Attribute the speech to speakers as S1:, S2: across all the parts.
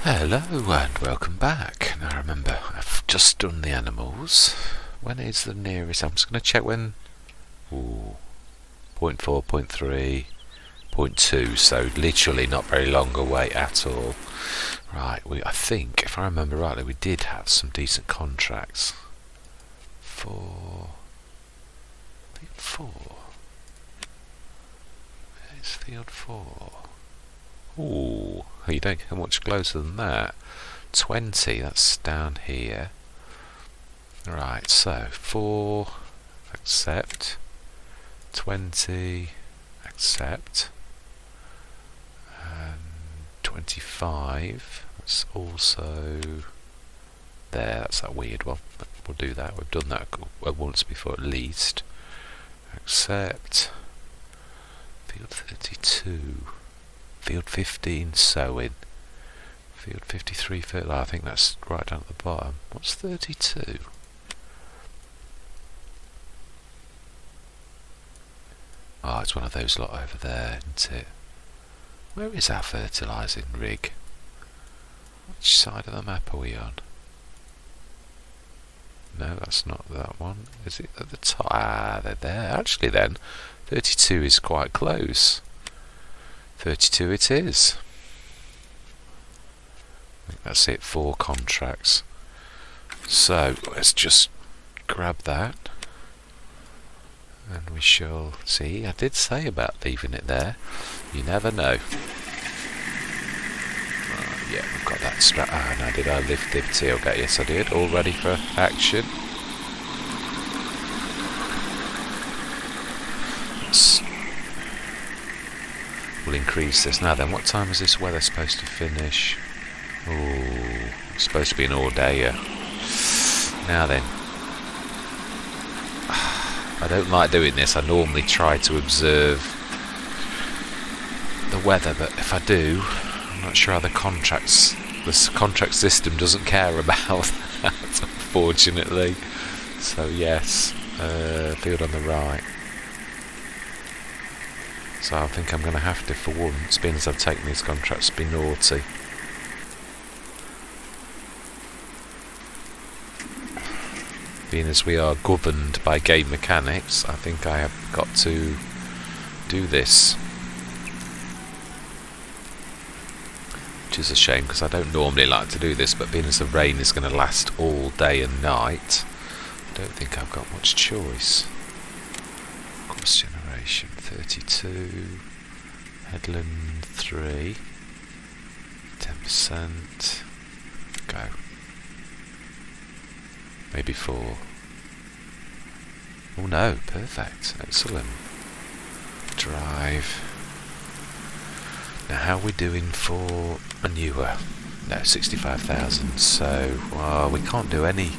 S1: Hello and welcome back. Now remember, I've just done the animals. When is the nearest? I'm just going to check when. Ooh, 0.4, 0.3, 0.2, so literally not very long away at all. Right, I think, if I remember rightly, we did have some decent contracts for... Field 4. Where's Field 4? Ooh, you don't get much closer than that. 20, that's down here. Right, so 4, accept. 20, accept. 25, that's also there, that's that weird one. We'll do that, we've done that once before at least. Accept. Field 32. Field 15, sowing. Field 53, fertilizer. I think that's right down at the bottom. What's 32? Oh, it's one of those lot over there, isn't it? Where is our fertilising rig? Which side of the map are we on? No, that's not that one. Is it at the top? Ah, they're there. Actually then, 32 is quite close. 32 it is. I think that's it, 4 contracts. So let's just grab that and we shall see. I did say about leaving it there. You never know. Yeah, we've got that strap. Ah, no, did I lift the tailgate? Yes, I did. All ready for action. We'll increase this. Now then, what time is this weather supposed to finish? Ooh, it's supposed to be an all-dayer. Now then, I don't like doing this. I normally try to observe the weather, but if I do, I'm not sure how the contract system doesn't care about that, unfortunately. So yes, field on the right. So I think I'm going to have to, for once, being as I've taken these contracts, be naughty. Being as we are governed by game mechanics, I think I have got to do this. Which is a shame, because I don't normally like to do this, but being as the rain is going to last all day and night, I don't think I've got much choice. Course generation 32, headland 3, 10%, go. Maybe 4. Oh no, perfect, excellent. Drive. Now how are we doing for manure? No, 65,000, so well, we can't do any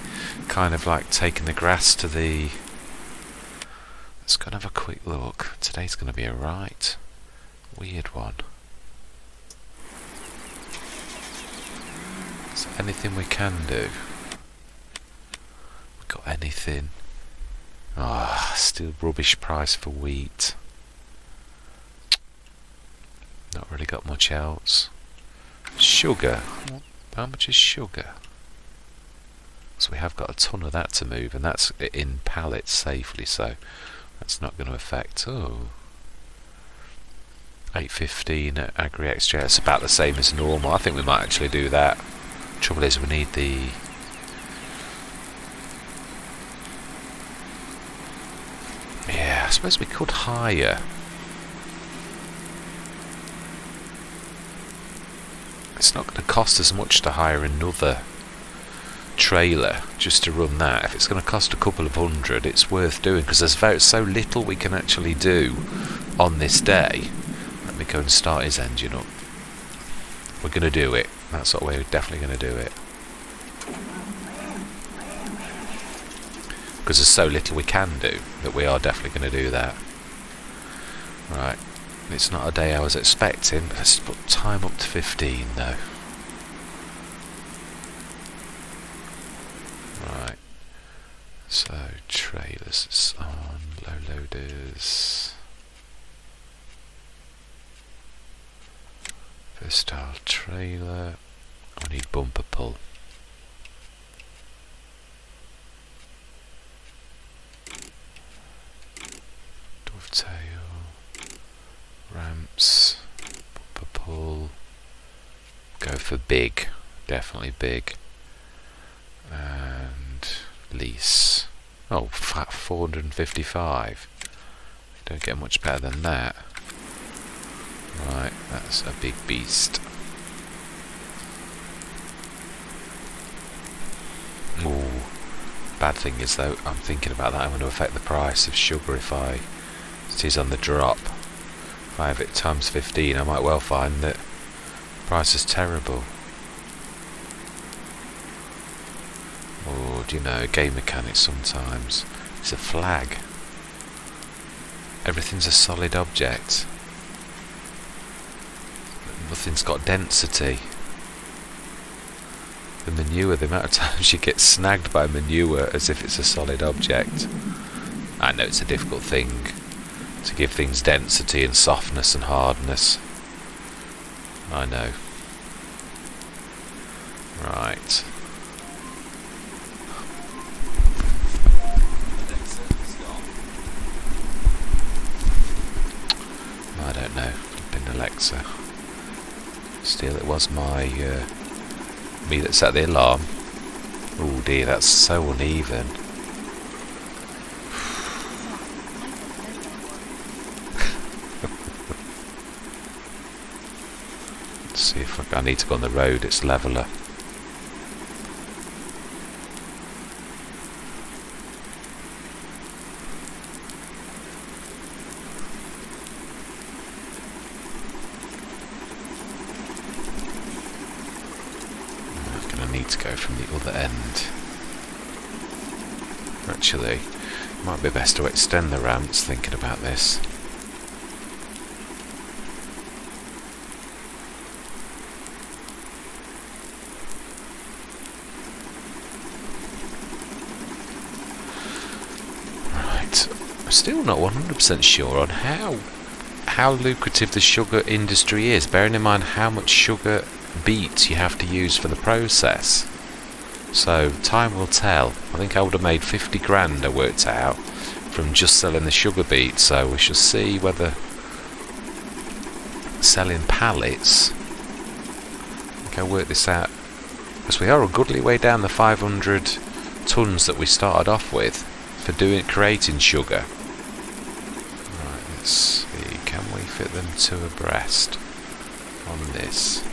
S1: kind of like taking the grass to the... Let's go and have a quick look. Today's going to be a right weird one. Is there anything we can do? We got anything? Ah, still rubbish price for wheat. Not really got much else. Sugar. How much is sugar? So we have got a ton of that to move, and that's in pallets safely, so that's not going to affect. Oh, 815 at Agri Extra. It's about the same as normal. I think we might actually do that. Trouble is, we need the... Yeah, I suppose we could hire. It's not going to cost as much to hire another trailer just to run that. If it's going to cost a couple of hundred, it's worth doing, because there's so little we can actually do on this day. Let me go and start his engine up. We're going to do it. That's what we're definitely going to do it, because there's so little we can do that we are definitely going to do that. Right, it's not a day I was expecting, but let's put time up to 15 though. Right, so trailers is on, low loaders, versatile trailer, I need bumper pull. Dovetail, ramps, bumper pull. Go for big, definitely big. And lease. Oh, fat 455. Don't get much better than that. Right, that's a big beast. Ooh. Bad thing is though, I'm thinking about that. I'm going to affect the price of sugar if it is on the drop. If I have it times 15, I might well find that the price is terrible. Or do you know, game mechanics sometimes. It's a flag. Everything's a solid object. Nothing's got density. The manure, the amount of times you get snagged by manure as if it's a solid object. I know it's a difficult thing to give things density and softness and hardness. I know. Right. I don't know. Been Alexa. Still, it was my me that set the alarm. Oh dear, that's so uneven. Let's see if I need to go on the road. It's leveler. To go from the other end. Actually, it might be best to extend the ramps thinking about this. Right, I'm still not 100% sure on how lucrative the sugar industry is, bearing in mind how much sugar beets you have to use for the process. So time will tell. I think I would have made 50 grand, I worked out, from just selling the sugar beets. So we shall see whether selling pallets, I think I'll work this out, because we are a goodly way down the 500 tonnes that we started off with for creating sugar. Right, let's see, can we fit them two abreast on this?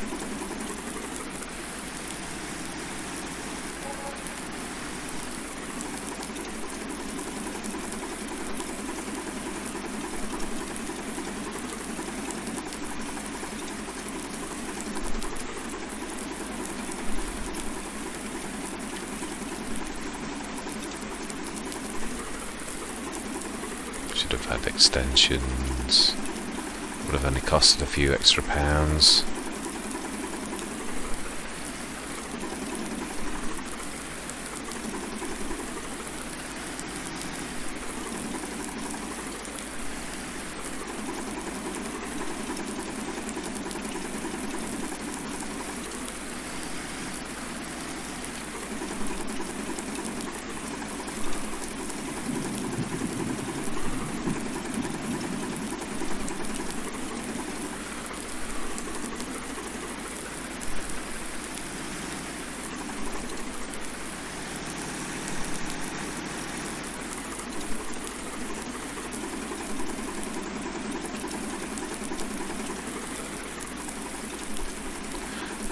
S1: Should have had extensions. Would have only costed a few extra pounds.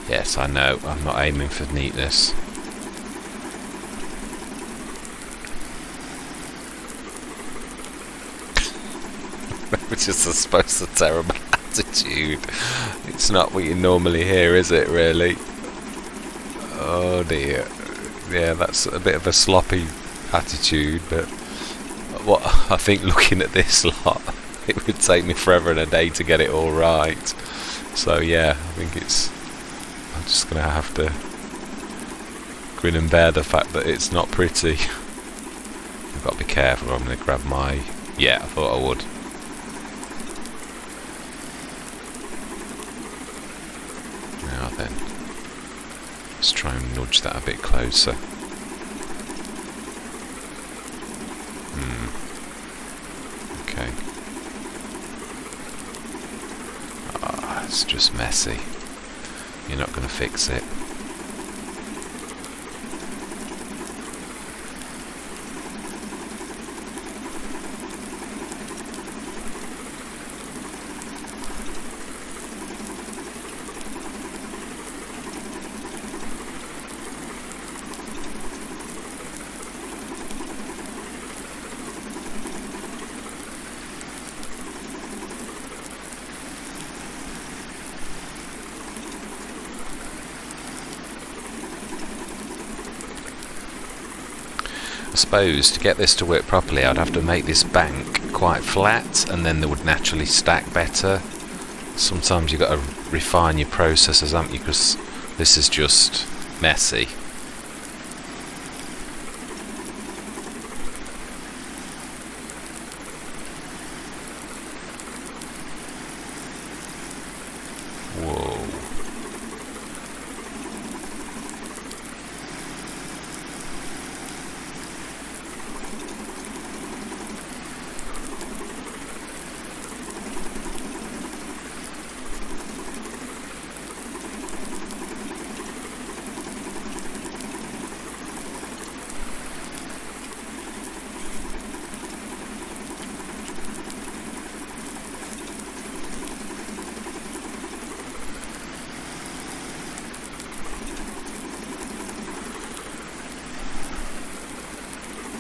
S1: Yes, I know, I'm not aiming for neatness. Which is, I suppose, a terrible attitude. It's not what you normally hear, is it, really? Oh dear. Yeah, that's a bit of a sloppy attitude, but what I think, looking at this lot, it would take me forever and a day to get it all right. So yeah, I think I'm just going to have to grin and bear the fact that it's not pretty. I've got to be careful. I'm going to grab my... Yeah, I thought I would. Now then. Let's try and nudge that a bit closer. Okay. It's just messy. You're not going to fix it. I suppose to get this to work properly I'd have to make this bank quite flat, and then they would naturally stack better. Sometimes you've got to refine your processes, haven't you, because this is just messy. Whoa.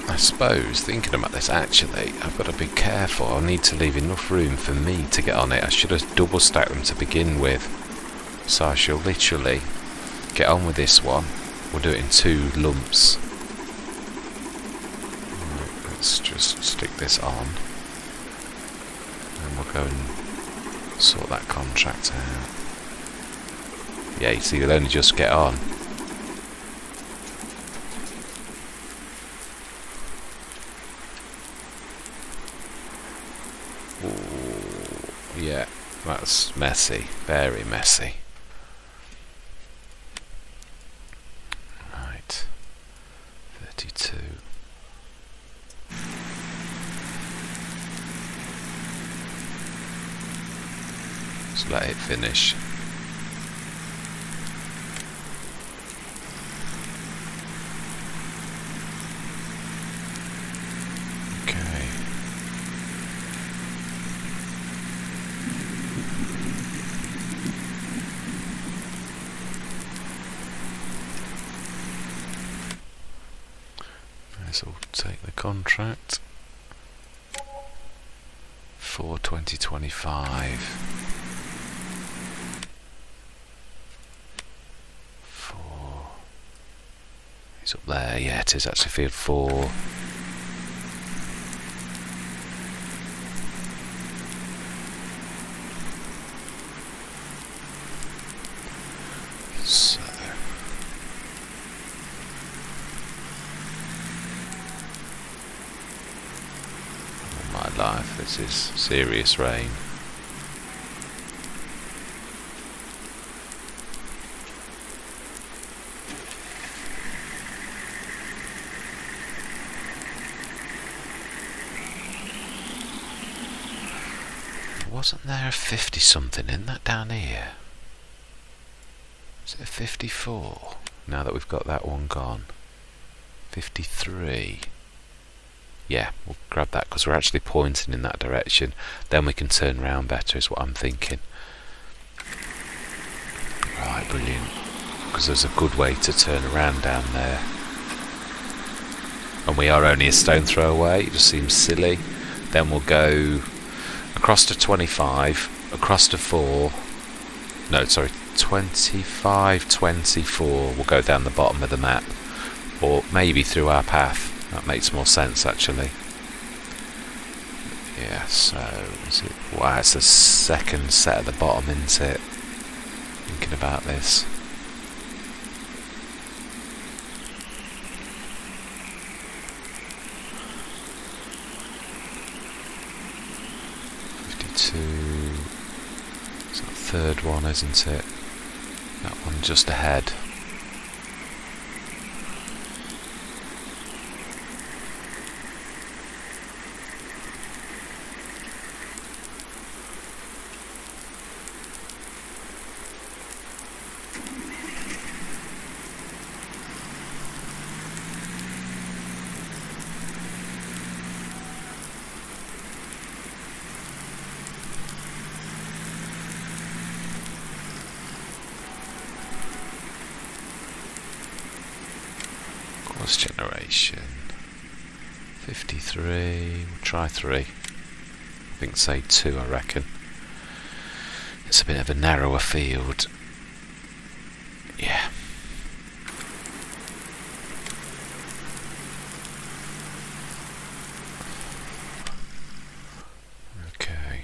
S1: I suppose, thinking about this actually, I've got to be careful. I need to leave enough room for me to get on it. I should have double stacked them to begin with. So I shall literally get on with this one. We'll do it in 2 lumps. Right, let's just stick this on. And we'll go and sort that contract out. Yeah, you see, you'll only just get on. Yeah, that's messy, very messy. Right, 32. Just let it finish. So we'll take the contract for 2025. It's up there, yeah, it is actually field 4. So life, this is serious rain. Wasn't there a 50 something in that down here? Is it a 54? Now that we've got that one gone. 53. Yeah, we'll grab that because we're actually pointing in that direction. Then we can turn around better is what I'm thinking. Right, brilliant. Because there's a good way to turn around down there. And we are only a stone throw away. It just seems silly. Then we'll go across to 25, across to 4. No, sorry, 25, 24. We'll go down the bottom of the map. Or maybe through our path. That makes more sense actually. Yeah, so is it, wow, it's the second set at the bottom, isn't it? Thinking about this. It's that third one, isn't it? That one just ahead. resource generation. 53. We'll try 3. I think say 2, I reckon. It's a bit of a narrower field. Yeah. Okay.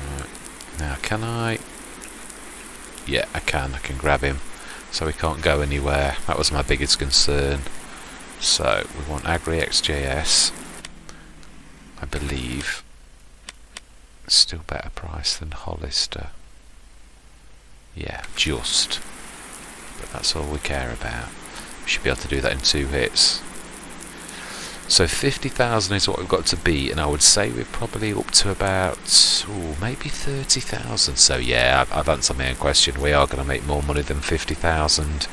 S1: Right. Now, can I? Yeah, I can grab him, so he can't go anywhere. That was my biggest concern. So we want Agri-XJS, I believe. Still better price than Hollister. Yeah, just. But that's all we care about. We should be able to do that in 2 hits. So 50,000 is what we've got to beat, and I would say we're probably up to about, maybe 30,000. So yeah, I've answered my own question. We are going to make more money than 50,000.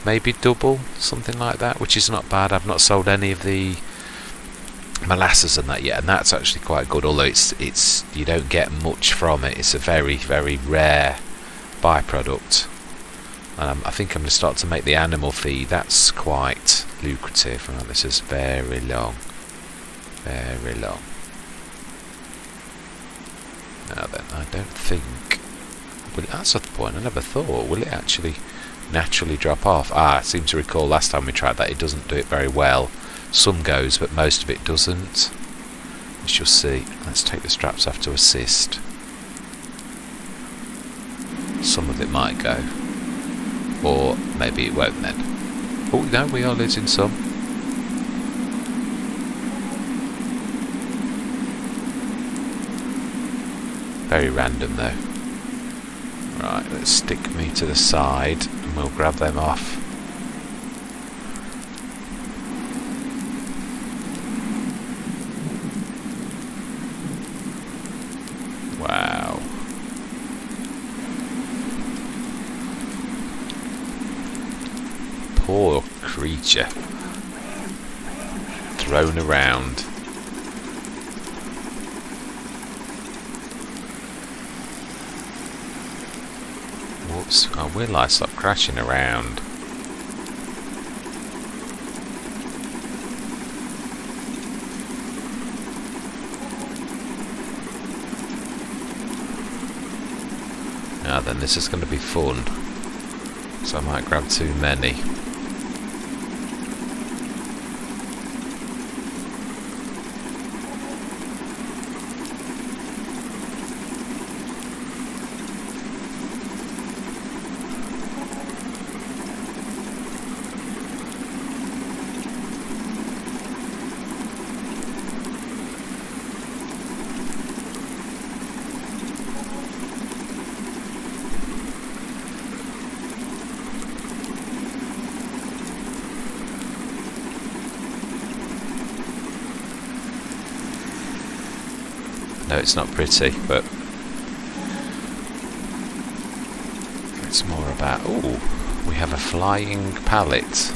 S1: Maybe double, something like that, which is not bad. I've not sold any of the molasses and that yet, and that's actually quite good. Although it's you don't get much from it. It's a very, very rare byproduct. And I think I'm going to start to make the animal feed. That's quite lucrative. Right, this is very long. Very long. Now then, I don't think... Well, that's the point. I never thought. Will it actually naturally drop off? I seem to recall last time we tried that it doesn't do it very well. Some goes, but most of it doesn't. We shall see. Let's take the straps off to assist. Some of it might go. Or maybe it won't then. Oh no, we are losing some. Very random though. Right, let's stick me to the side and we'll grab them off. Wow. Poor creature. Thrown around. Whoops, I will stop crashing around. Now then, this is going to be fun. So I might grab too many. No, it's not pretty, but it's more about... Ooh, we have a flying pallet.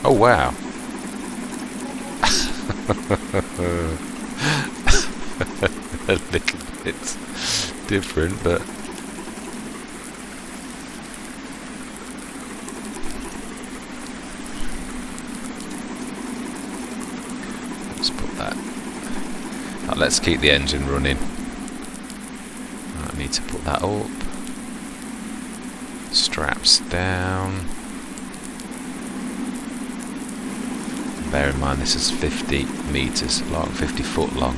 S1: Oh, wow. A little bit different, but... Let's keep the engine running. I need to put that up. Straps down. Bear in mind this is 50 meters long, 50 foot long.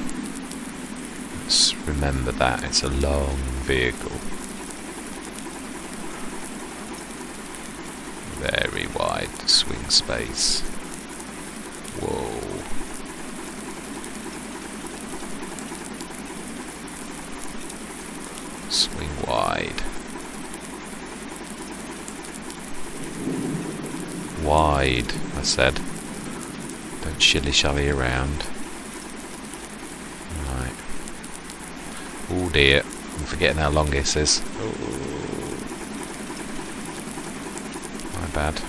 S1: Let's remember that, it's a long vehicle. Very wide swing space. Whoa. Swing wide. Wide, I said. Don't shilly-shally around. Right. Oh dear, I'm forgetting how long this is. Oh. My bad.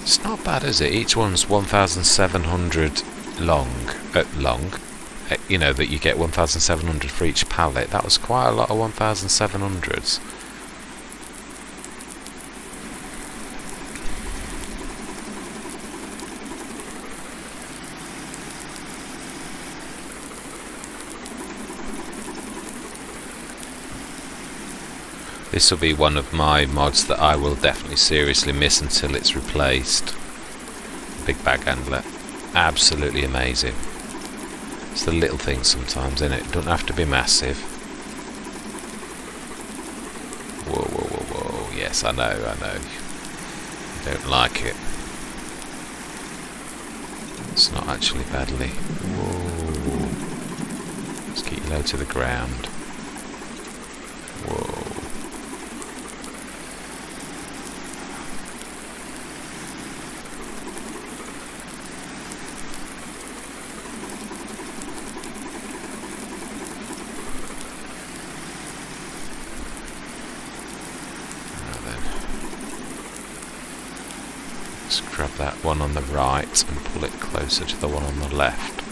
S1: It's not bad, is it? Each one's 1,700 long. You know, that you get 1,700 for each pallet. That was quite a lot of 1,700s. This will be one of my mods that I will definitely seriously miss until it's replaced. Big bag handler. Absolutely amazing. It's the little things sometimes, isn't it? It doesn't have to be massive. Whoa, whoa, whoa, whoa. Yes, I know. I don't like it. It's not actually badly. Whoa. Let's keep you low to the ground. Whoa. Let's grab that one on the right and pull it closer to the one on the left.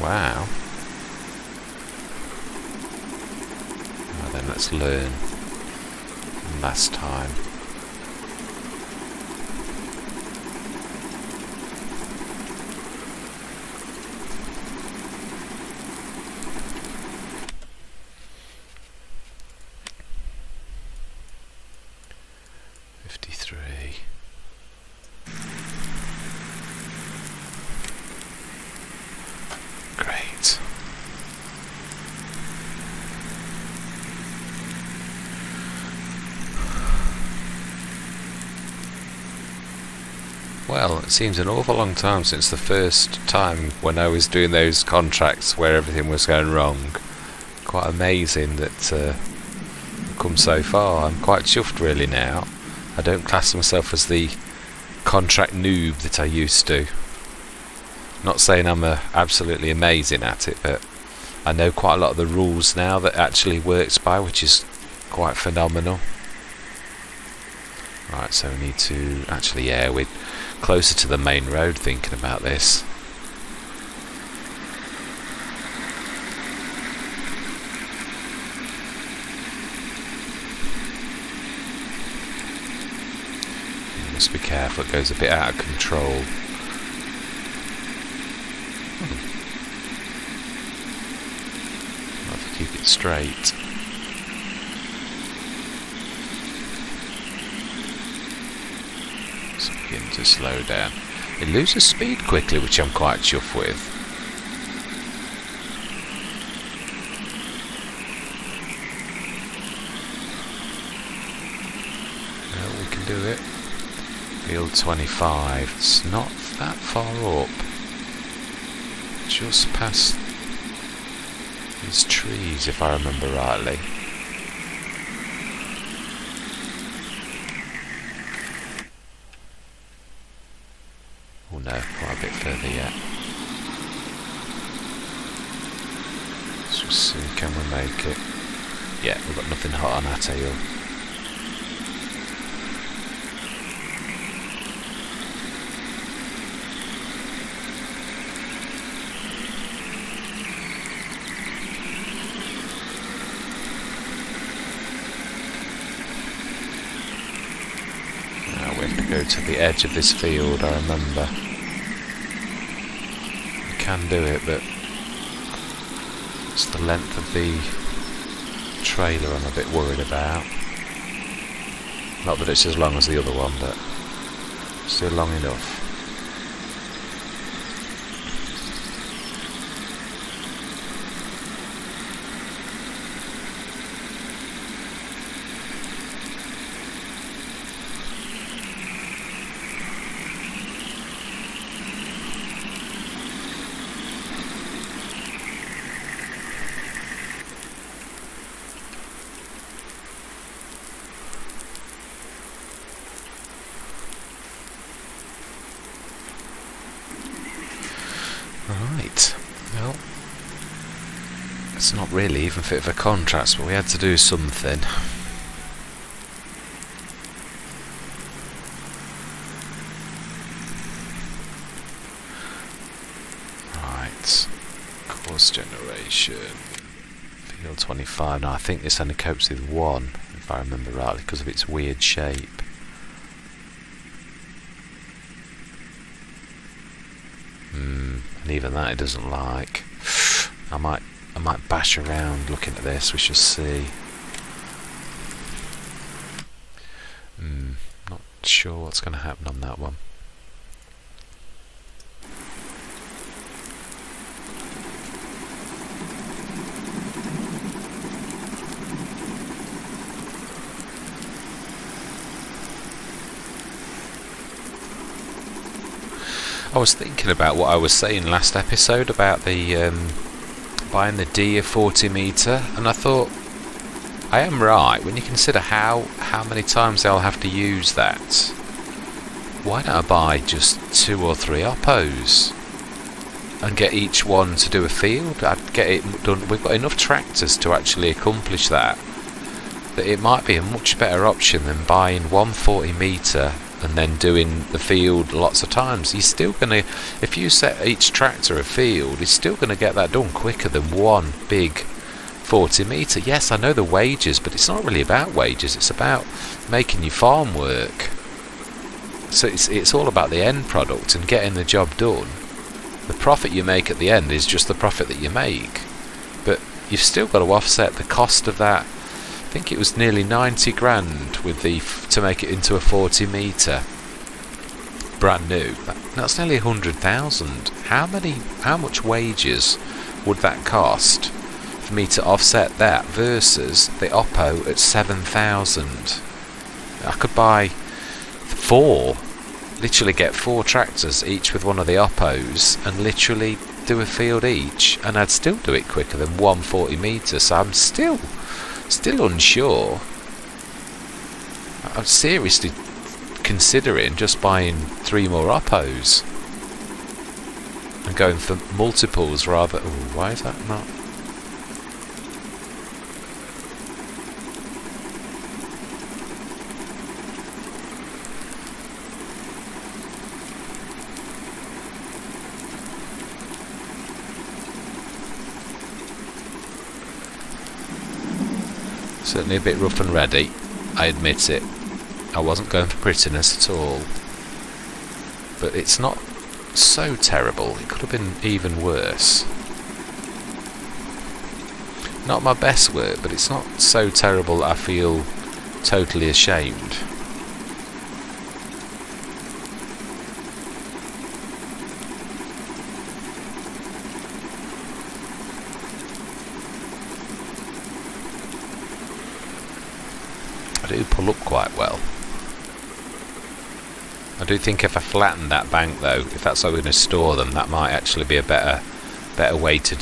S1: Wow. Well then, let's learn from last time. Well, it seems an awful long time since the first time when I was doing those contracts where everything was going wrong. Quite amazing that I've come so far. I'm quite chuffed really now. I don't class myself as the contract noob that I used to. Not saying I'm absolutely amazing at it, but I know quite a lot of the rules now that actually works by, which is quite phenomenal. Right, so we need to actually, yeah, we're closer to the main road thinking about this. You must be careful, it goes a bit out of control. I'll have to keep it straight. Begin to slow down. It loses speed quickly, which I'm quite chuffed with. No, we can do it. Field 25. It's not that far up. Just past these trees, if I remember rightly. Oh no, quite a bit further yet. Let's just see, can we make it? Yeah, we've got nothing hot on our tail. We have to go to the edge of this field, I remember. We can do it, but it's the length of the trailer I'm a bit worried about. Not that it's as long as the other one, but still long enough. It's not really even fit for contracts, but we had to do something. Right, course generation, field 25. Now I think this only copes with 1, if I remember rightly, because of its weird shape. And even that it doesn't like. I might bash around looking at this. We shall see. Not sure what's going to happen on that one. I was thinking about what I was saying last episode about the buying the deer 40 metre, and I thought I am right when you consider how many times they'll have to use that. Why don't I buy just 2 or 3 oppos and get each one to do a field? I'd get it done. We've got enough tractors to actually accomplish that it might be a much better option than buying 140 metre and then doing the field lots of times. You're still going to, if you set each tractor a field, you're still going to get that done quicker than one big 40 metre. Yes, I know the wages, but it's not really about wages, it's about making your farm work. So it's all about the end product and getting the job done. The profit you make at the end is just the profit that you make, but you've still got to offset the cost of that. I think it was nearly 90 grand with to make it into a 40 metre brand new. That's nearly 100,000. How much wages would that cost for me to offset that versus the Oppo at 7,000? I could buy 4, literally get 4 tractors each with one of the Oppos and literally do a field each, and I'd still do it quicker than 140 metres. So I'm still unsure. I'm seriously considering just buying 3 more Oppos and going for multiples rather. Ooh, why is that not? Certainly a bit rough and ready, I admit it. I wasn't going for prettiness at all, but it's not so terrible. It could have been even worse. Not my best work, but it's not so terrible that I feel totally ashamed. I do pull up quite well. I do think if I flatten that bank though, if that's how we're going to store them, that might actually be a better way to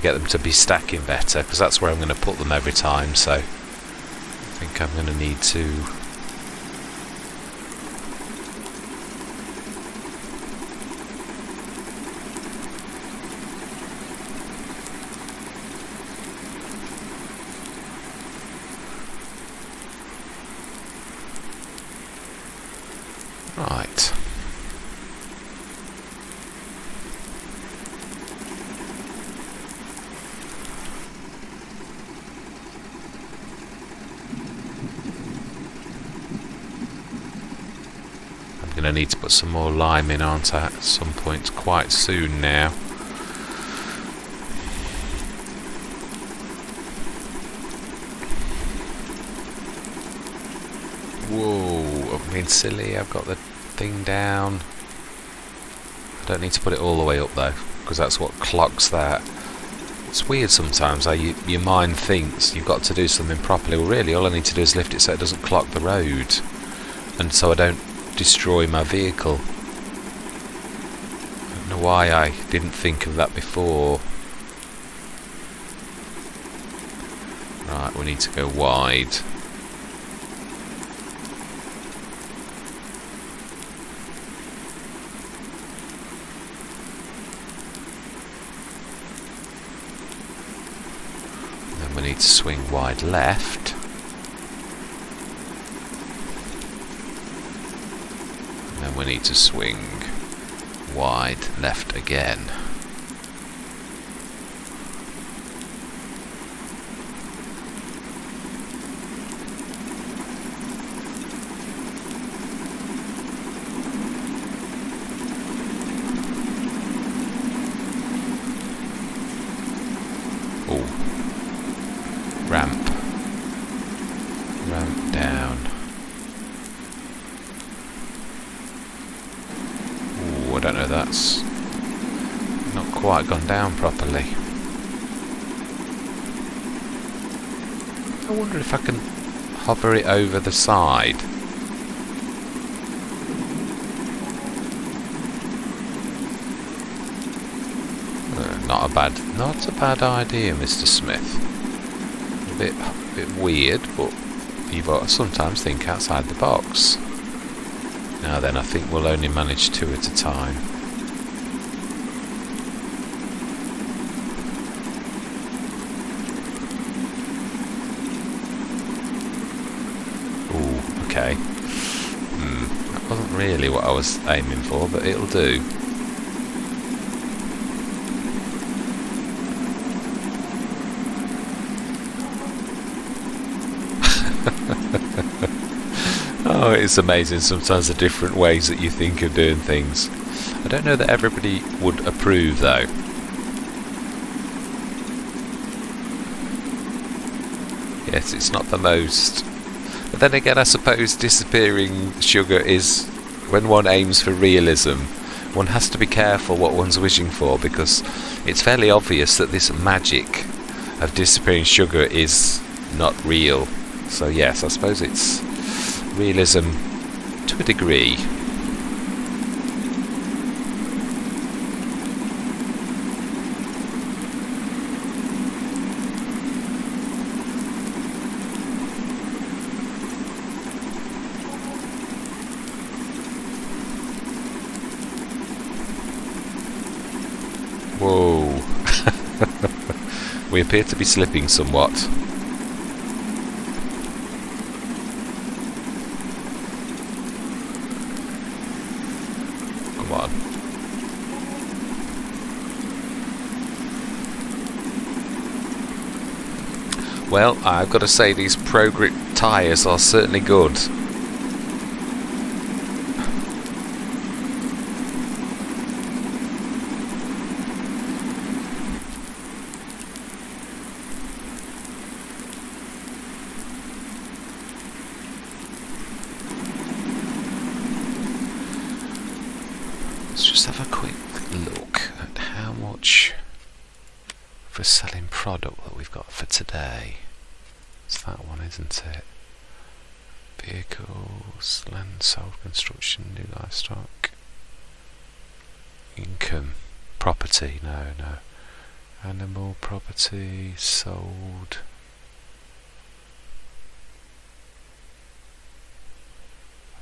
S1: get them to be stacking better, because that's where I'm going to put them every time. So I think I'm going to need to right. I'm going to need to put some more lime in, aren't I, at some point quite soon now. Whoa, I'm being silly. I've got the thing down. I don't need to put it all the way up though, because that's what clogs that. It's weird sometimes how your mind thinks you've got to do something properly. Well, really, all I need to do is lift it so it doesn't clog the road, and so I don't destroy my vehicle. I don't know why I didn't think of that before. Right, we need to go wide. need to swing wide left. And then we need to swing wide left again. Ramp down. Ooh, I don't know, that's not quite gone down properly. I wonder if I can hover it over the side. Not a bad idea, Mr. Smith. A bit weird, but you've got to sometimes think outside the box. Now then, I think we'll only manage 2 at a time. Ooh, okay. That wasn't really what I was aiming for, but it'll do. Oh, it's amazing sometimes the different ways that you think of doing things. I don't know that everybody would approve though. Yes, it's not the most. But then again, I suppose disappearing sugar is, when one aims for realism, one has to be careful what one's wishing for, because it's fairly obvious that this magic of disappearing sugar is not real. So yes, I suppose it's realism to a degree. Whoa. We appear to be slipping somewhat. Well, I've got to say these Pro Grip tyres are certainly good. Let's just have a quick look at how much for selling product that we've got for today. It's that one, isn't it? Vehicles, land sold, construction, new livestock, income, property, no. Animal property sold.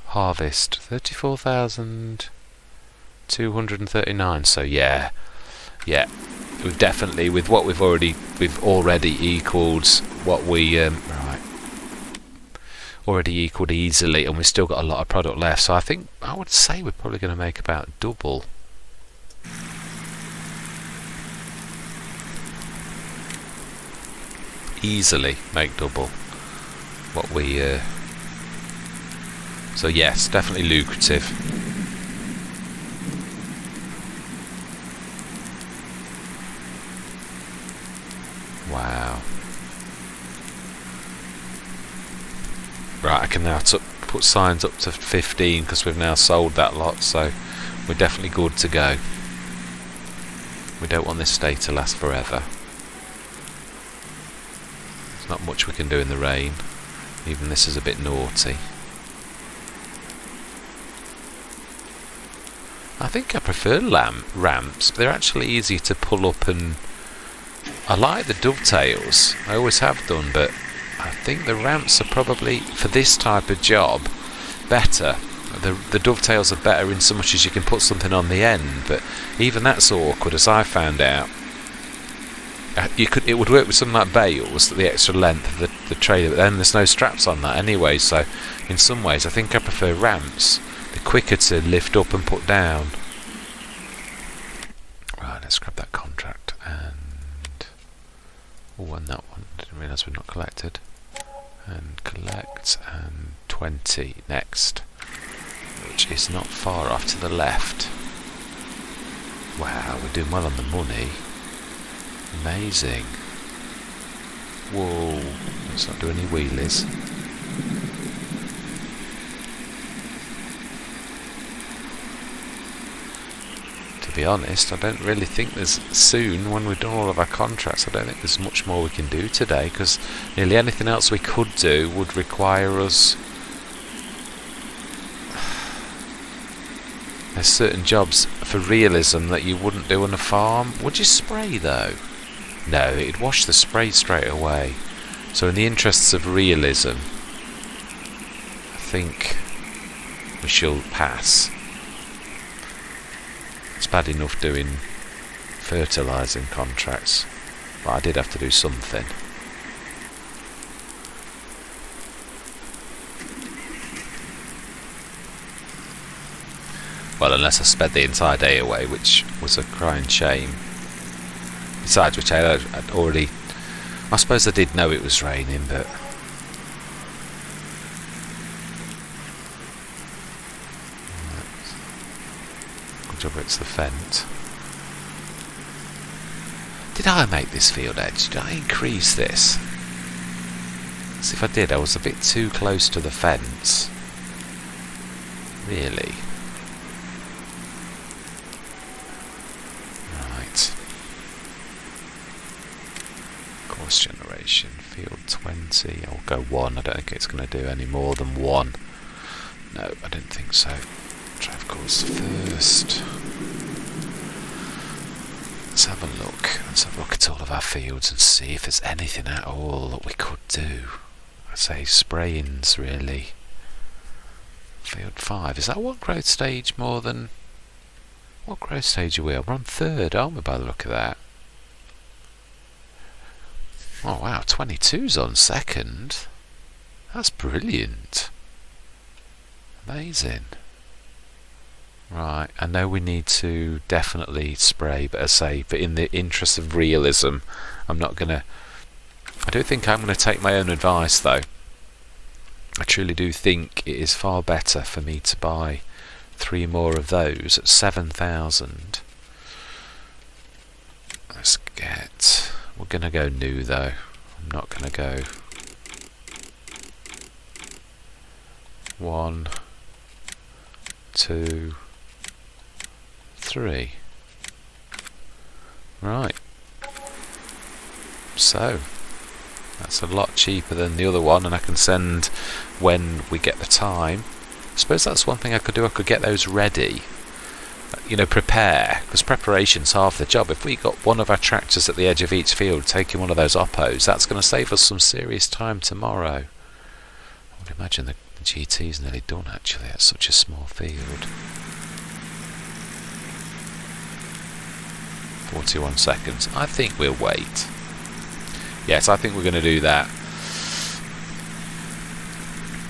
S1: Harvest 34,239. So yeah. We've definitely, with what we've already equaled what we already equaled easily, and we've still got a lot of product left. So I would say we're probably going to make about double. Easily make double what we. So yes, definitely lucrative. Wow. Right, I can now put signs up to 15 because we've now sold that lot, so we're definitely good to go. We don't want this state to last forever. There's not much we can do in the rain. Even this is a bit naughty. I think I prefer ramps. They're actually easy to pull up, and I like the dovetails. I always have done, but I think the ramps are probably, for this type of job, better. The dovetails are better in so much as you can put something on the end, but even that's awkward, as I found out. It would work with something like bales, the extra length of the trailer, but then there's no straps on that anyway, so in some ways I think I prefer ramps. They're quicker to lift up and put down. Right, let's grab that contract and that one, didn't realise we've not collected. And collect, and 20 next, which is not far off to the left. Wow, we're doing well on the money. Amazing. Whoa, let's not do any wheelies. To be honest, I don't really think there's soon, when we've done all of our contracts, I don't think there's much more we can do today, because nearly anything else we could do would require us... There's certain jobs for realism that you wouldn't do on a farm. Would you spray though? No, it'd wash the spray straight away. So in the interests of realism, I think we shall pass. It's bad enough doing fertilising contracts, but I did have to do something. Well, unless I sped the entire day away, which was a crying shame. Besides which I'd already... I suppose I did know it was raining, but... Good job it's the fence. Did I make this field edge? Did I increase this? As if I did, I was a bit too close to the fence. Really? Course generation, field 20, I'll go 1, I don't think it's going to do any more than 1. No, I don't think so. Drive course first. Let's have a look at all of our fields and see if there's anything at all that we could do. I'd say sprayings really. Field 5, is that one growth stage more than... What growth stage are we on? We're on 3rd, aren't we, by the look of that? Oh wow, 22's on 2nd. That's brilliant. Amazing. Right, I know we need to definitely spray, but in the interest of realism, I'm not gonna... I don't think I'm gonna take my own advice though. I truly do think it is far better for me to buy 3 more of those at 7,000. Let's get... We're going to go new though. I'm not going to go 1, 2, 3. Right. So, that's a lot cheaper than the other one, and I can send when we get the time. I suppose that's one thing I could do. I could get those ready. You know, prepare, because preparation's half the job. If we got one of our tractors at the edge of each field taking one of those oppos, that's going to save us some serious time tomorrow. I would imagine the GT's nearly done actually, it's such a small field. 41 seconds. I think we'll wait. Yes, I think we're going to do that.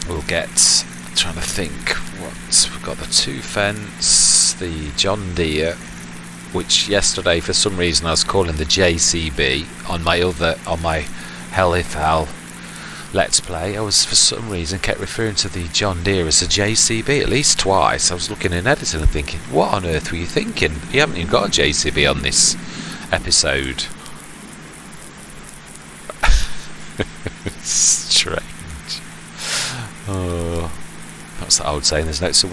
S1: We'll get... Trying to think what we've got: the 2 fence, the John Deere, which yesterday for some reason I was calling the JCB on my Helithal Let's Play. I was for some reason kept referring to the John Deere as a JCB at least twice. I was looking in editing and thinking, what on earth were you thinking? You haven't even got a JCB on this episode. Strange. Oh. What's that old saying? There's notes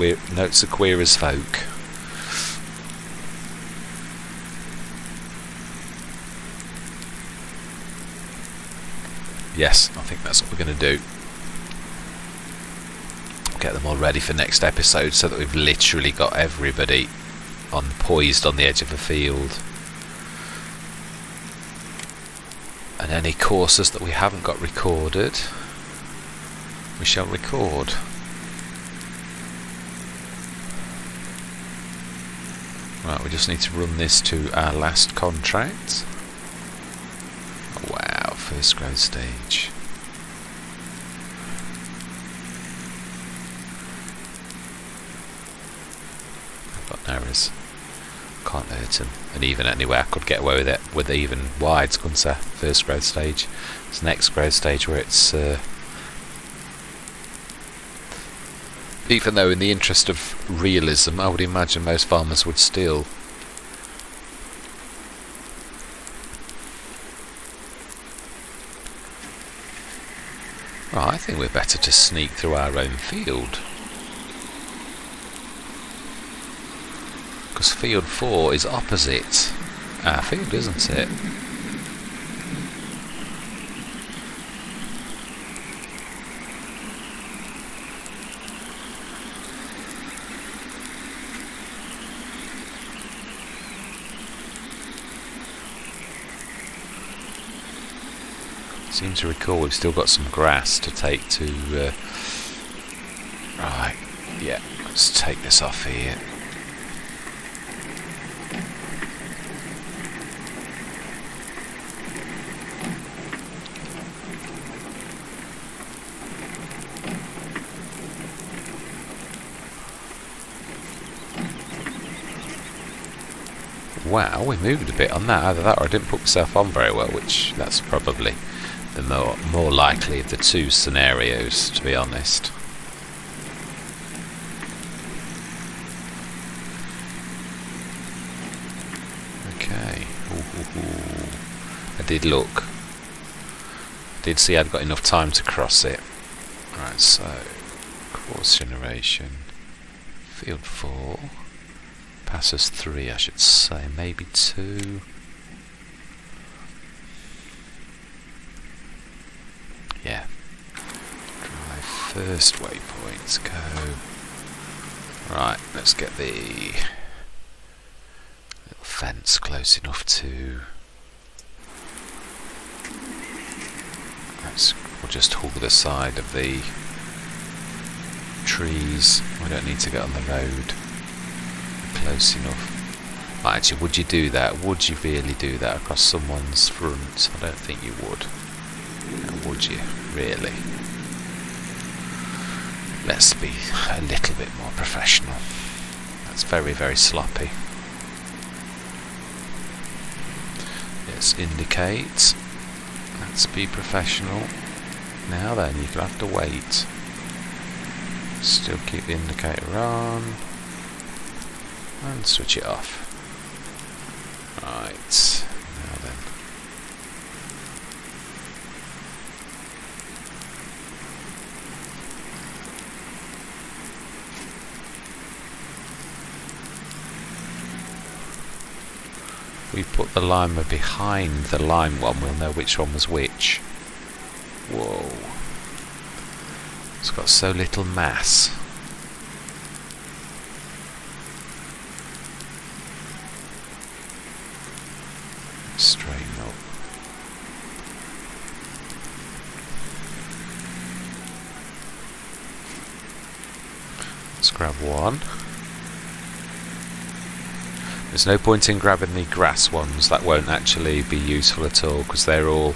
S1: of queer as folk. Yes, I think that's what we're going to do. Get them all ready for next episode so that we've literally got everybody poised on the edge of the field. And any courses that we haven't got recorded, we shall record. Right, we just need to run this to our last contract. first growth stage. I've got narrows. Can't hurt him. And even anyway, I could get away with it with even wides, couldn't I? First growth stage. It's next growth stage where it's even though in the interest of realism, I would imagine most farmers would steal. Right, I think we're better to sneak through our own field. Because field 4 is opposite our field, isn't it? Seem to recall we've still got some grass to take to... right, yeah, let's take this off here. Wow, we moved a bit on that. Either that or I didn't put myself on very well, which that's probably the more likely of the two scenarios, to be honest. Okay. Ooh. I did look. Did see I'd got enough time to cross it. Right, so course generation. Field 4. Passes 3, I should say, maybe 2. Yeah. Drive first waypoint, go. Right, let's get the little fence close enough to... we'll just hold the side of the trees. We don't need to get on the road. Close enough. Actually, would you do that? Would you really do that across someone's front? I don't think you would. No, would you? Really? Let's be a little bit more professional. That's very, very sloppy. Let's indicate. Let's be professional. Now then, you're going to have to wait. Still keep the indicator on. And switch it off. Right, now then. We put the lima behind the lime one, we'll know which one was which. Whoa. It's got so little mass. Straighten up. Let's grab one. There's no point in grabbing the grass ones. That won't actually be useful at all because they're all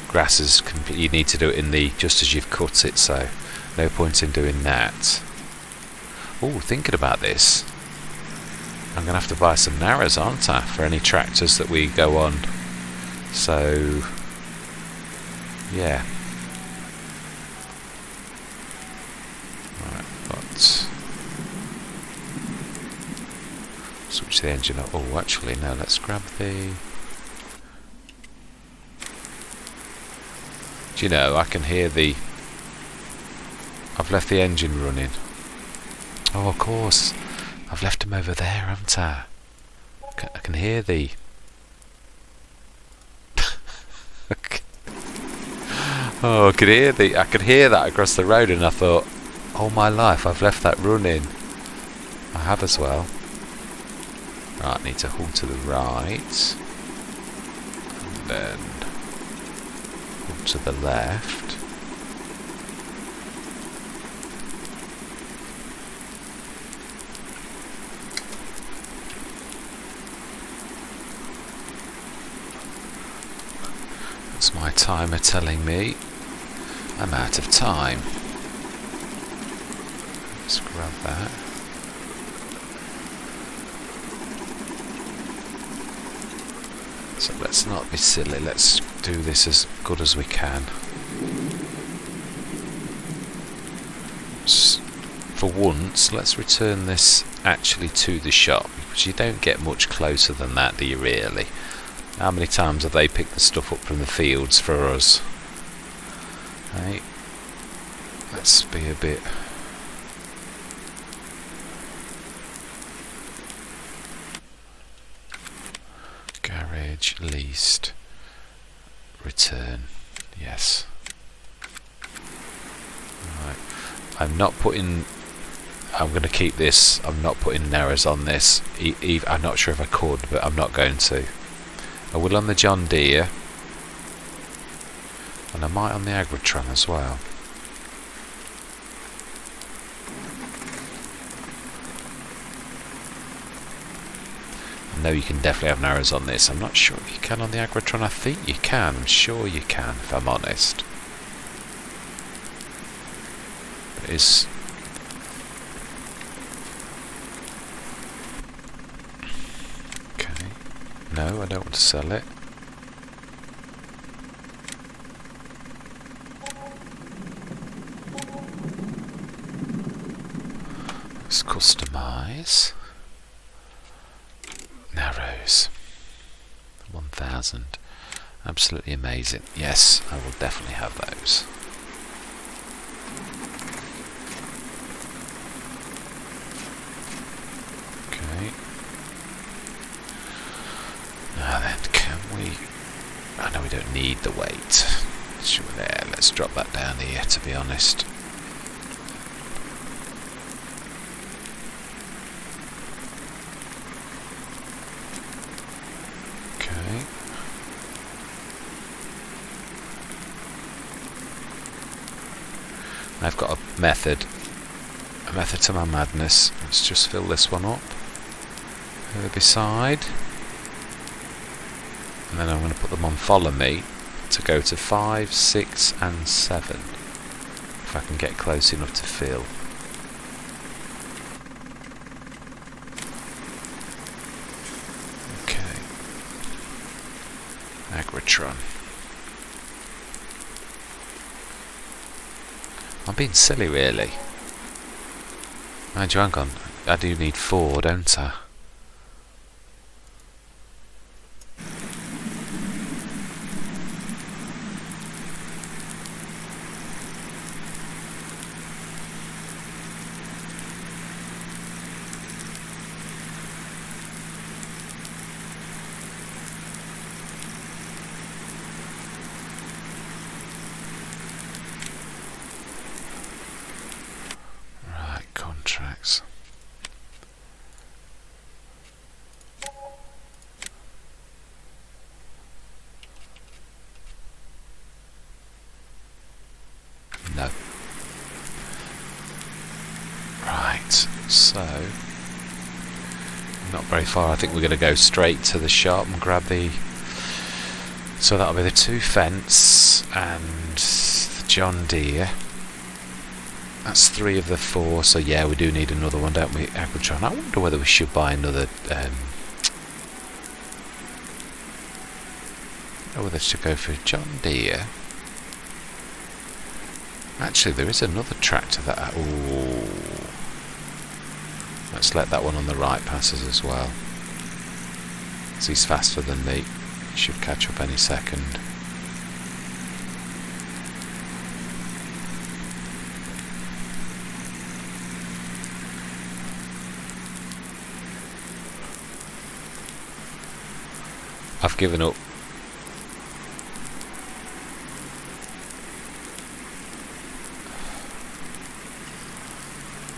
S1: grasses. You need to do it in the just as you've cut it. So no point in doing that. Oh, thinking about this. I'm going to have to buy some narrows, aren't I, for any tractors that we go on. So, yeah. Right, but switch the engine up. Oh, actually, no, let's grab the... Do you know, I can hear the... I've left the engine running. Oh, of course. I've left him over there, haven't I? I can hear the... oh, I could hear that across the road, and I thought, oh my life, I've left that running. I have as well. Right, need to haul to the right. And then haul to the left. It's my timer telling me I'm out of time. Let's grab that. So let's not be silly, let's do this as good as we can. For once, let's return this actually to the shop, because you don't get much closer than that, do you really? How many times have they picked the stuff up from the fields for us? Hey, let's be a bit... Garage, leased, return, yes. Right. I'm going to keep this. I'm not putting errors on this. I'm not sure if I could, but I'm not going to. I will on the John Deere, and I might on the Agritron as well. I know you can definitely have arrows on this. I'm not sure if you can on the Agritron. I think you can. I'm sure you can, if I'm honest. But it's... Okay. No, I don't want to sell it. Let's customize. Narrows. 1000. Absolutely amazing. Yes, I will definitely have those. Okay. Now then, can we... I know we don't need the weight. Sure, there. Let's drop that down here, to be honest. I've got a method to my madness. Let's just fill this one up. Herbicide. And then I'm going to put them on follow me to go to 5, 6 and 7. If I can get close enough to fill. Okay. Agritron. I'm being silly, really. Mind you, hang on. I do need 4, don't I? Contracts. No. Right, so not very far. I think we're going to go straight to the shop and grab the... So that'll be the 2 fence and the John Deere. That's 3 of the 4, so yeah, we do need another one, don't we, Agritron? I wonder whether we should buy another... or whether to go for John Deere. Actually, there is another tractor that... Ooh. Let's let that one on the right passes as well. Because he's faster than me. He should catch up any second. I've given up.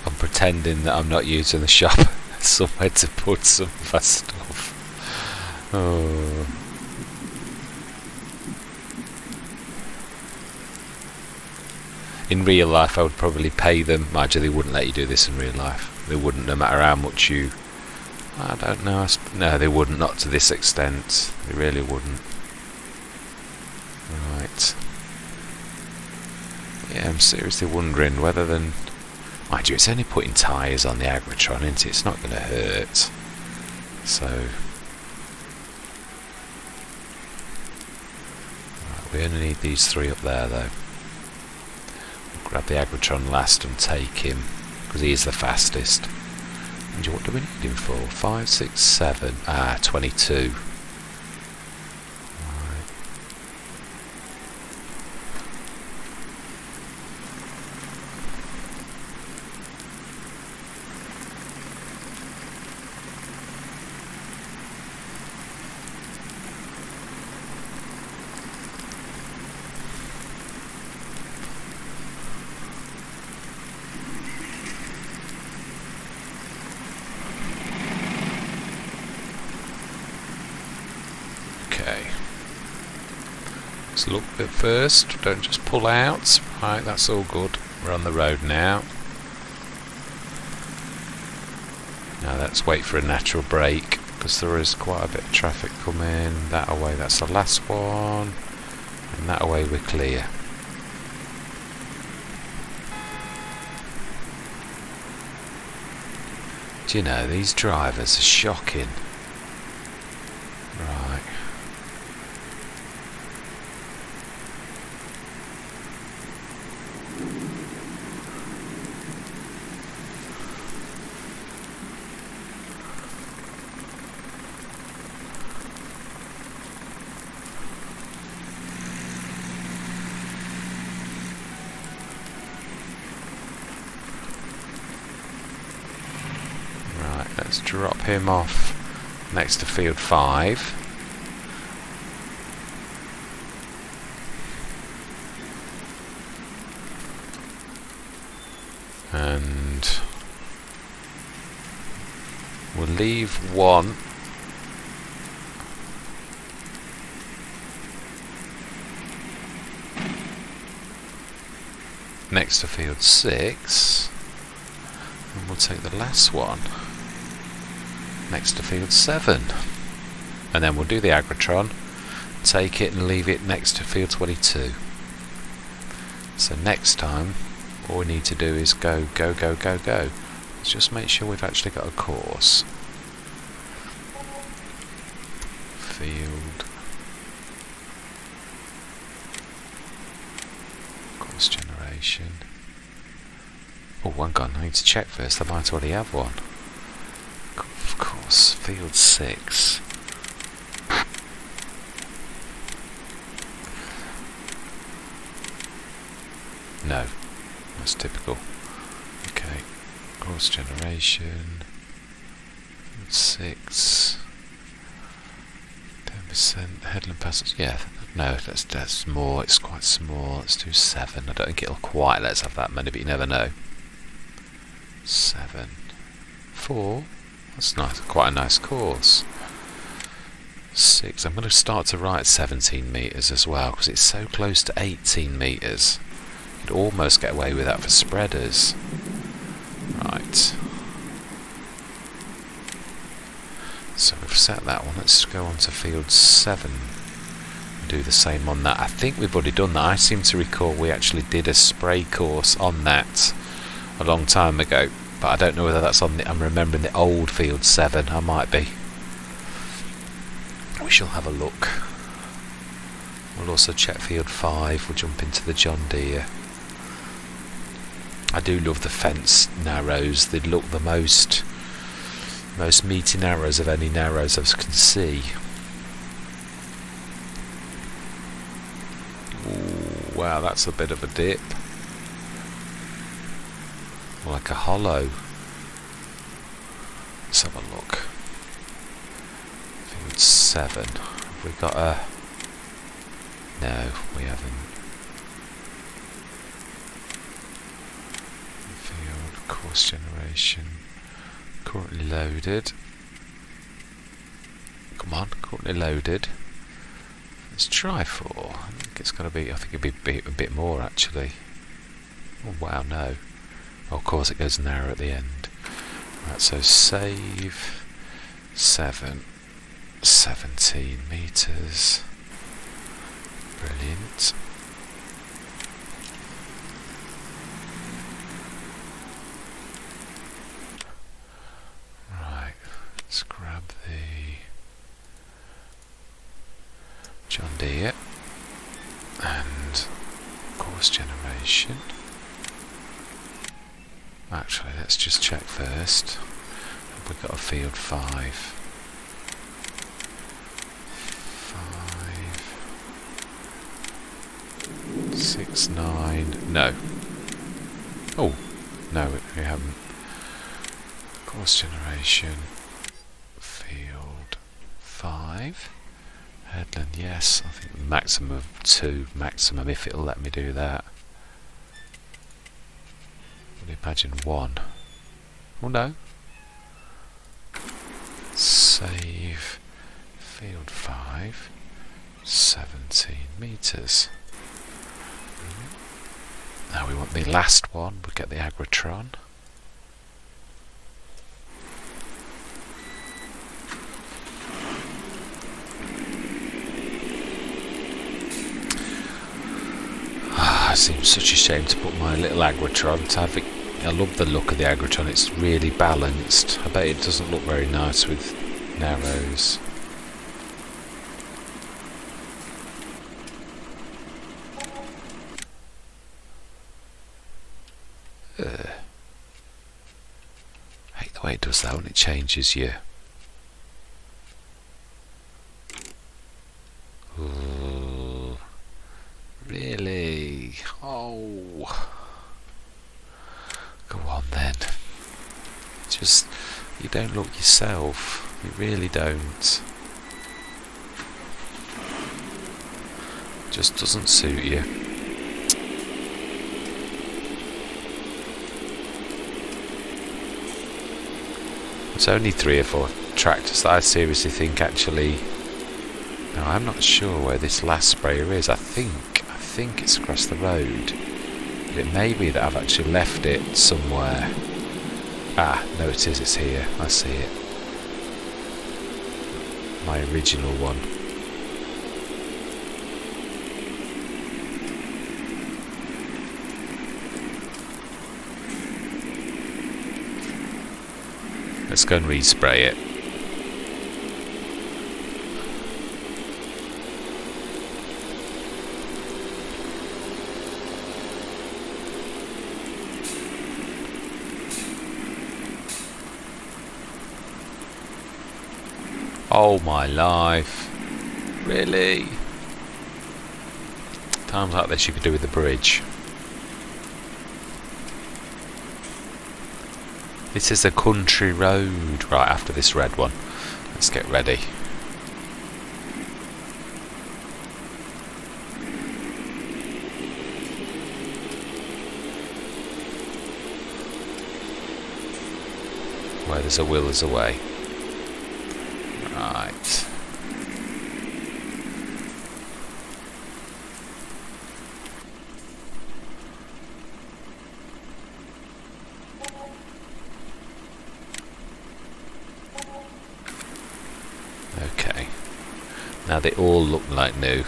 S1: I'm pretending that I'm not using the shop as somewhere to put some of our stuff. Oh. In real life I would probably pay them. Actually, they wouldn't let you do this in real life. They wouldn't, no matter how much you... I don't know. No, they wouldn't. Not to this extent. They really wouldn't. Right. Yeah, I'm seriously wondering whether than... Mind you, it's only putting tyres on the Agritron, isn't it? It's not going to hurt. So... Right, we only need these 3 up there, though. We'll grab the Agritron last and take him, because he is the fastest. And what do we need him for? 5, 6, 7... 22. Look at first, don't just pull out. Right, that's all good. We're on the road now. Now let's wait for a natural break, because there is quite a bit of traffic coming. That away, that's the last one. And that away we're clear. Do you know, these drivers are shocking. Right. Let's drop him off next to field 5. And we'll leave 1 next to field 6, and we'll take the last one next to field 7, and then we'll do the Agritron, take it and leave it next to field 22. So next time all we need to do is go. Let's just make sure we've actually got a course. Field course generation. Oh, one gone. I need to check first. I might already have one. Of course, field 6. No, that's typical. Okay, course generation. Field 6. 10% headland passes. Yeah, no, that's more. It's quite small. Let's do 7. I don't think it'll quite let us have that many, but you never know. 7. 4. That's nice, quite a nice course. 6. I'm going to start to write 17 metres as well, because it's so close to 18 metres. You'd almost get away with that for spreaders. Right. So we've set that one. Let's go on to field 7 and do the same on that. I think we've already done that. I seem to recall we actually did a spray course on that a long time ago. But I don't know whether that's on the... I'm remembering the old field 7. I might be. We shall have a look. We'll also check field 5. We'll jump into the John Deere. I do love the fence narrows. They look the most meaty narrows of any narrows I can see. Ooh, wow, that's a bit of a dip. Like a hollow. Let's have a look. Field 7. Have we got a... No, we haven't. Field course generation. Currently loaded. Come on, currently loaded. Let's try 4. I think it's going to be... I think it'd be a bit more actually. Oh wow, no. Of course it goes narrow at the end. Right, so save 7, 17 metres. Brilliant. deer. And course generation. Actually, let's just check first. We've got a field 5. 5, 6, 9. No. Oh, no, we haven't. Course generation. Field 5. Headland, yes. I think maximum of 2. Maximum, if it'll let me do that. Would imagine 1. Oh no. Save. Field 5. 17 meters. Now we want the last one. We'll get the Agritron. It seems such a shame to put my little Agritron to have it. I love the look of the Agritron, it's really balanced. I bet it doesn't look very nice with narrows. I hate the way it does that when it changes you. Ooh, really? Oh. Go on then. Just, you don't look yourself. You really don't. Just doesn't suit you. It's only 3 or 4 tractors that I seriously think actually. Now I'm not sure where this last sprayer is. I think it's across the road. But it may be that I've actually left it somewhere. Ah, no it is, it's here. I see it. My original one. Let's go and respray it. Oh my life. Really? Times like this you could do with the bridge. This is a country road right after this red one. Let's get ready. Where there's a will, there's a way. Right. Okay. Now they all look like new.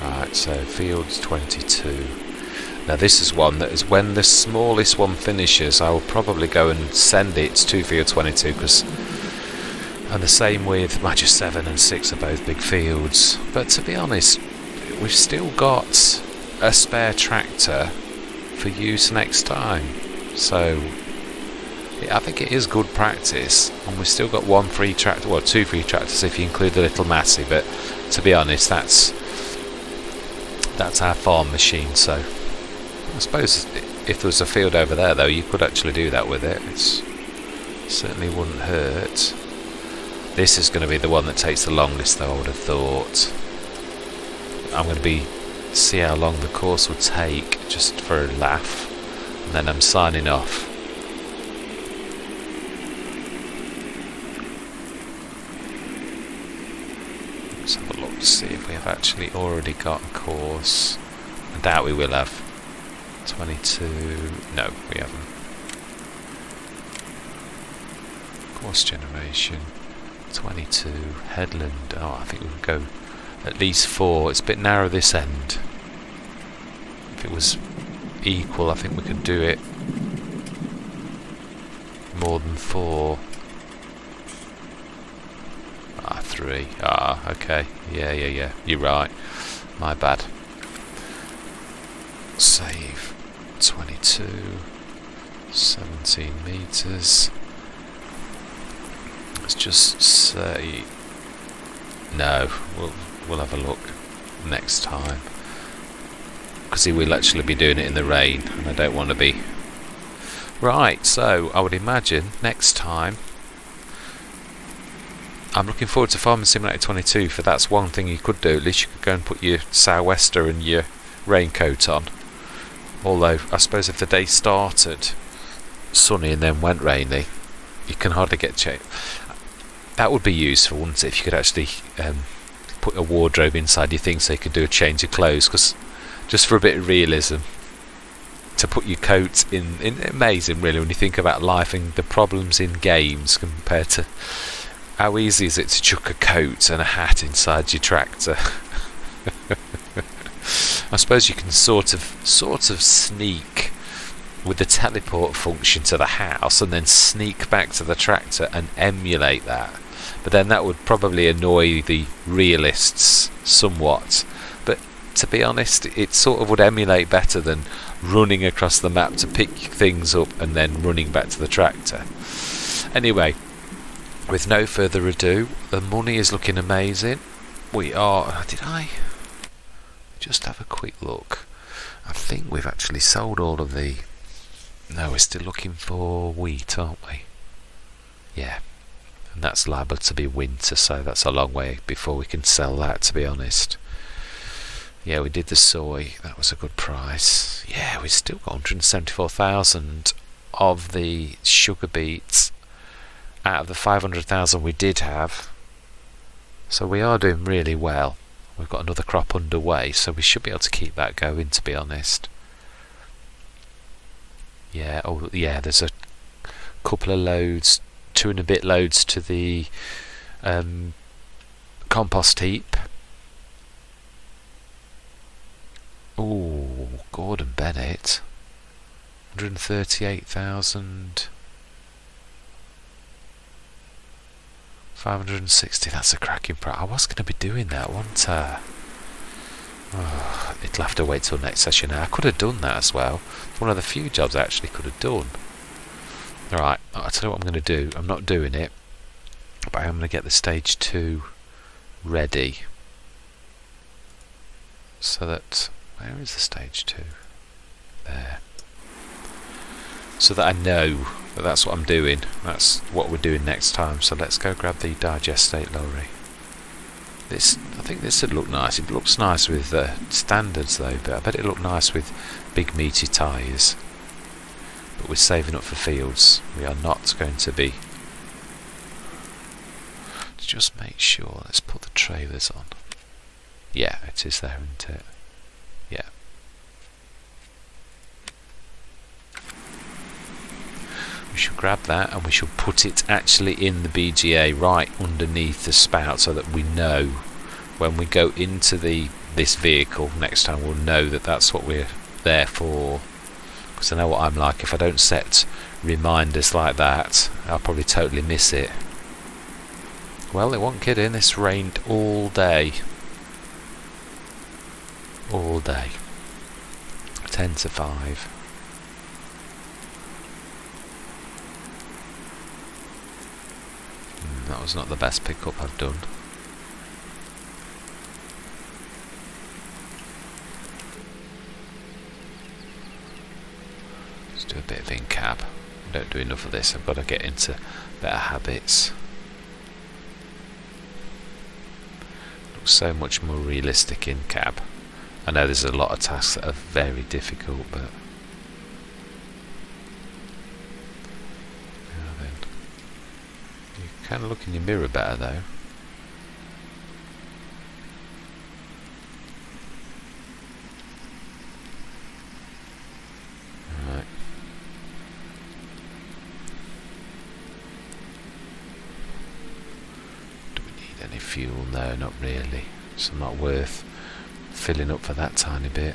S1: Right, so fields 22. Now this is one that is when the smallest one finishes, I will probably go and send it to field 22 and the same with Major 7 and 6 are both big fields. But to be honest, we've still got a spare tractor for use next time. So I think it is good practice, and we've still got 1 free tractor, well 2 free tractors if you include the little Massey, but to be honest that's our farm machine. So I suppose if there was a field over there though, you could actually do that with it. It certainly wouldn't hurt. This is going to be the one that takes the longest though, I would have thought. I'm going to see how long the course will take, just for a laugh, and then I'm signing off. Let's have a look to see if we have actually already got a course. I doubt we will have. 22, no we haven't. Course generation 22, headland, oh I think we could go at least 4. It's a bit narrow this end. If it was equal I think we could do it more than 4. 3. Ah, okay. Yeah. You're right. My bad. Save 22. 17 meters. Let's just say no. We'll have a look next time, because he will actually be doing it in the rain, and I don't want to be. Right, so I would imagine next time. I'm looking forward to Farming Simulator 22, for that's one thing you could do. At least you could go and put your sou'wester and your raincoat on. Although, I suppose if the day started sunny and then went rainy, you can hardly get changed. That would be useful, wouldn't it, if you could actually put a wardrobe inside your thing so you could do a change of clothes, because just for a bit of realism, to put your coat in amazing really when you think about life and the problems in games compared to how easy is it to chuck a coat and a hat inside your tractor. I suppose you can sort of sneak with the teleport function to the house and then sneak back to the tractor and emulate that. But then that would probably annoy the realists somewhat. But to be honest, it sort of would emulate better than running across the map to pick things up and then running back to the tractor. Anyway, with no further ado, the money is looking amazing. We are... Did I just have a quick look? I think we've actually sold all of the... No, we're still looking for wheat, aren't we? Yeah. And that's liable to be winter, so that's a long way before we can sell that, to be honest. Yeah, we did the soy. That was a good price. Yeah, we've still got 174,000 of the sugar beets out of the 500,000 we did have. So we are doing really well. We've got another crop underway, so we should be able to keep that going, to be honest. Yeah, oh yeah, there's a couple of loads, 2 and a bit loads to the compost heap. Oh, Gordon Bennett, 138,000. 560, that's a cracking price. I was going to be doing that, wasn't I? Oh, it'll have to wait till next session now. I could have done that as well. It's one of the few jobs I actually could have done. Alright, I'll tell you what I'm going to do. I'm not doing it, but I'm going to get the stage 2 ready. So that... Where is the stage 2? There. So that I know that that's what I'm doing. That's what we're doing next time. So let's go grab the digestate lorry. I think this would look nice. It looks nice with standards though, but I bet it'll look nice with big meaty tyres. But we're saving up for fields. We are not going to be. Just make sure. Let's put the trailers on. Yeah, it is there, isn't it? Yeah. We should grab that and we should put it actually in the BGA right underneath the spout so that we know when we go into this vehicle next time, we'll know that that's what we're there for. Because I know what I'm like. If I don't set reminders like that, I'll probably totally miss it. Well, it wasn't kidding. This rained all day. All day. 10 to 5. That was not the best pickup I've done. Let's do a bit of in-cab. I don't do enough of this. I've got to get into better habits. Looks so much more realistic in-cab. I know there's a lot of tasks that are very difficult, but kind of look in your mirror better though. Right. Do we need any fuel? No, not really. So not worth filling up for that tiny bit.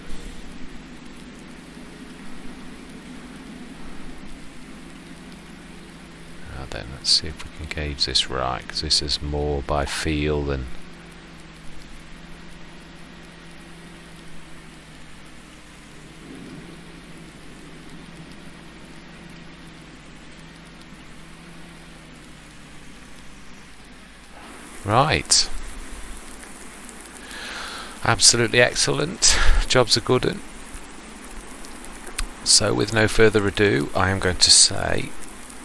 S1: Right then, let's see if we can gauge this right, because this is more by feel than... Right. Absolutely excellent. Job's a good one. So with no further ado, I am going to say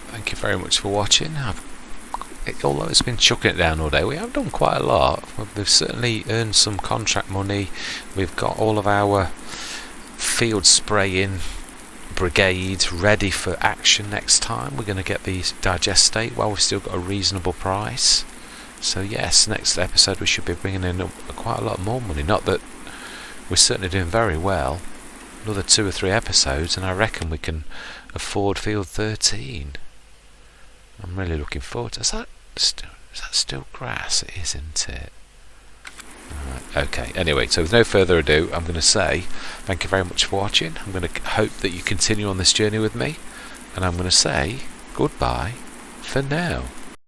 S1: thank you very much for watching. Although it's been chucking it down all day, we have done quite a lot. We've certainly earned some contract money. We've got all of our field spraying brigade ready for action next time. We're going to get the digestate while we've still got a reasonable price. So yes, next episode we should be bringing in quite a lot more money. Not that we're certainly doing very well. Another 2 or 3 episodes and I reckon we can afford field 13. I'm really looking forward to it. Is that still grass? It is, isn't it? Okay, anyway, so with no further ado, I'm going to say thank you very much for watching. I'm going to hope that you continue on this journey with me, and I'm going to say goodbye for now.